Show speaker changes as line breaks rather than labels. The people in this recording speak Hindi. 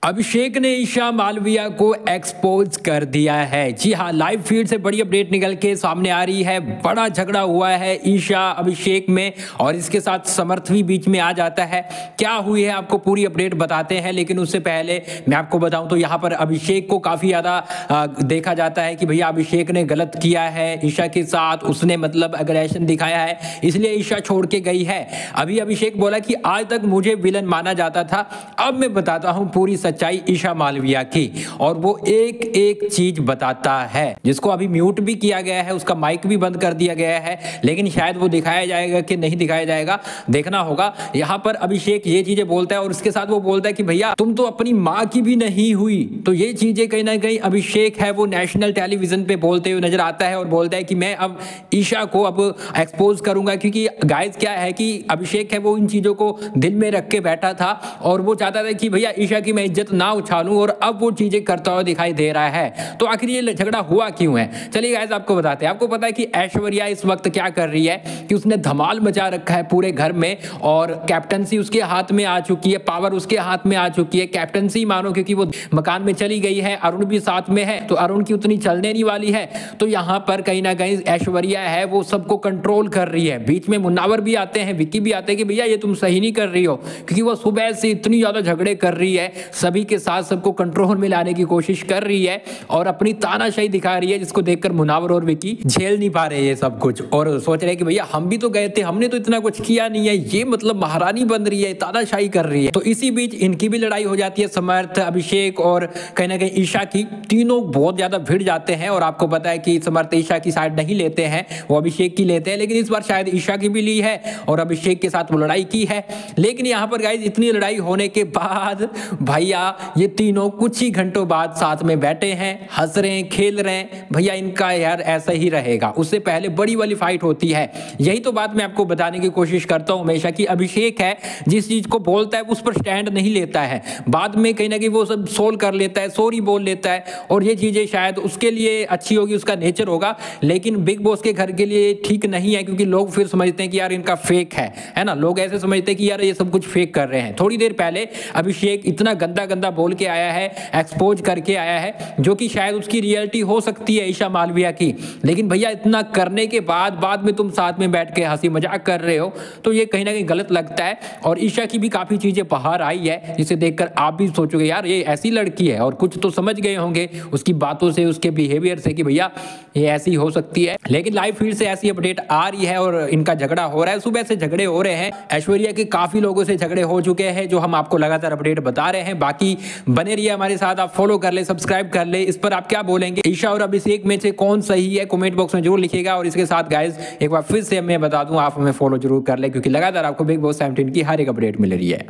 अभिषेक ने ईशा मालविया को एक्सपोज कर दिया है। जी हाँ, लाइव फीड से बड़ी अपडेट निकल के सामने आ रही है। बड़ा झगड़ा हुआ है ईशा अभिषेक में और इसके साथ समर्थ भी बीच में आ जाता है। क्या हुई है आपको पूरी अपडेट बताते हैं, लेकिन उससे पहले मैं आपको बताऊं तो यहाँ पर अभिषेक को काफी ज्यादा देखा जाता है कि भैया अभिषेक ने गलत किया है ईशा के साथ, उसने मतलब अग्रेशन दिखाया है, इसलिए ईशा छोड़ के गई है। अभी अभिषेक बोला कि आज तक मुझे विलन माना जाता था, अब मैं बताता हूं पूरी सच्चाई ईशा मालविया की। और वो एक एक चीज बताता है, जिसको अभी म्यूट भी किया गया है, उसका माइक भी बंद कर दिया गया है, लेकिन शायद वो दिखाया जाएगा कि नहीं दिखाया जाएगा, देखना होगा। यहाँ पर अभिषेक ये चीजें बोलता है और उसके साथ वो बोलता है कि भैया तुम तो अपनी माँ की भी नहीं हुई। तो ये चीजें कहीं ना कहीं अभिषेक है वो नेशनल टेलीविजन पे बोलते हुए नजर आता है और बोलता है कि मैं अब ईशा को अब एक्सपोज करूंगा, क्योंकि गाइस क्या है कि अभिषेक है वो इन चीजों को दिल में रख के बैठा था और वो चाहता था कि भैया ईशा की मैं इज्जत ना उछालूं, और अब वो चीजें करता हुआ दिखाई दे रहा है। तो आखिर ये झगड़ा हुआ क्यों है, चलिए गाइस आपको बताते हैं। आपको पता है कि ऐश्वर्या इस वक्त क्या कर रही है कि उसने धमाल मचा रखा है पूरे घर में और कैप्टनसी उसके हाथ में आ चुकी है, पावर उसके हाथ में आ चुकी है। कैप्टनसी मानो क्योंकि वो मकान में चली गई है, अरुण भी साथ में है, तो अरुण की उतनी चलने नहीं वाली है। तो यहाँ पर कहीं ना कहीं ऐश्वर्या है वो सबको कंट्रोल कर रही है। बीच में मुन्नावर भी आते हैं, विक्की भी आते हैं कि भैया ये तुम सही नहीं कर रही हो, क्योंकि वो सुबह से इतनी ज्यादा झगड़े कर रही है, सभी के साथ सबको कंट्रोल में लाने की कोशिश कर रही है और अपनी तानाशाही दिखा रही है, जिसको देखकर मुनावर और विकी झेल नहीं पा रहे ये सब कुछ और सोच रहे हैं कि भैया हम भी तो गए थे, हमने तो इतना कुछ किया नहीं है, ये मतलब महारानी बन रही है, तानाशाही कर रही है। तो इसी बीच इनकी भी लड़ाई हो जाती है, समर्थ, अभिषेक और कहीं ना कहीं ईशा की। तीनों बहुत ज्यादा भिड़ जाते हैं और आपको पता है कि समर्थ ईशा की साइड नहीं लेते हैं, वो अभिषेक की लेते हैं, लेकिन इस बार शायद ईशा की भी ली है और अभिषेक के साथ वो लड़ाई की है। लेकिन यहाँ पर गाइस इतनी लड़ाई होने के बाद भैया ये तीनों कुछ ही घंटों बाद साथ में बैठे हैं, हंस रहे हैं, खेल रहे हैं। भैया इनका यार ऐसा ही रहेगा, उससे पहले बड़ी वाली फाइट होती है। यही तो बात मैं आपको बताने की कोशिश करता हूं हमेशा कि अभिषेक है जिस चीज को बोलता है उस पर स्टैंड नहीं लेता है, बाद में कहीं ना कहीं वो सब सोल्व कर लेता है, सॉरी बोल लेता है और ये चीजें शायद उसके लिए अच्छी होगी, उसका नेचर होगा, लेकिन बिग बॉस के घर के लिए ठीक नहीं है, क्योंकि लोग फिर समझते हैं कि यार इनका फेक है ना। लोग ऐसे समझते हैं कि यार ये सब कुछ फेक कर रहे हैं। थोड़ी देर पहले अभिषेक इतना गंदा गंदा बोल के आया है, एक्सपोज करके आया है, जो कि शायद उसकी रियलिटी हो सकती है ईशा मालविया की, लेकिन भैया इतना करने के बाद में तुम साथ में बैठ के हंसी मजाक कर रहे हो, तो ये कहीं ना कहीं गलत लगता है। और ईशा की भी काफी चीजें बाहर आई है, जिसे देखकर आप भी सोचोगे यार ये ऐसी लड़की है, और कुछ तो समझ गए होंगे उसकी बातों से, उसके बिहेवियर से कि भैया ये ऐसी हो सकती है। लेकिन लाइव फीड से ऐसी अपडेट आ रही है और इनका झगड़ा हो रहा है, सुबह से झगड़े हो रहे हैं। ऐश्वर्या के काफी लोगों से झगड़े हो चुके हैं, जो हम आपको लगातार अपडेट बता रहे हैं। बाकी बने रहिए हमारे साथ, आप फॉलो कर ले, सब्सक्राइब कर ले। इस पर आप क्या बोलेंगे, ईशा और अभिषेक में से कौन सही है, कमेंट बॉक्स में जरूर लिखिएगा। और इसके साथ गाइस एक बार फिर से मैं बता दूं, आप हमें फॉलो जरूर कर ले, क्योंकि लगातार आपको बिग बॉस 17 की हर एक अपडेट मिल रही है।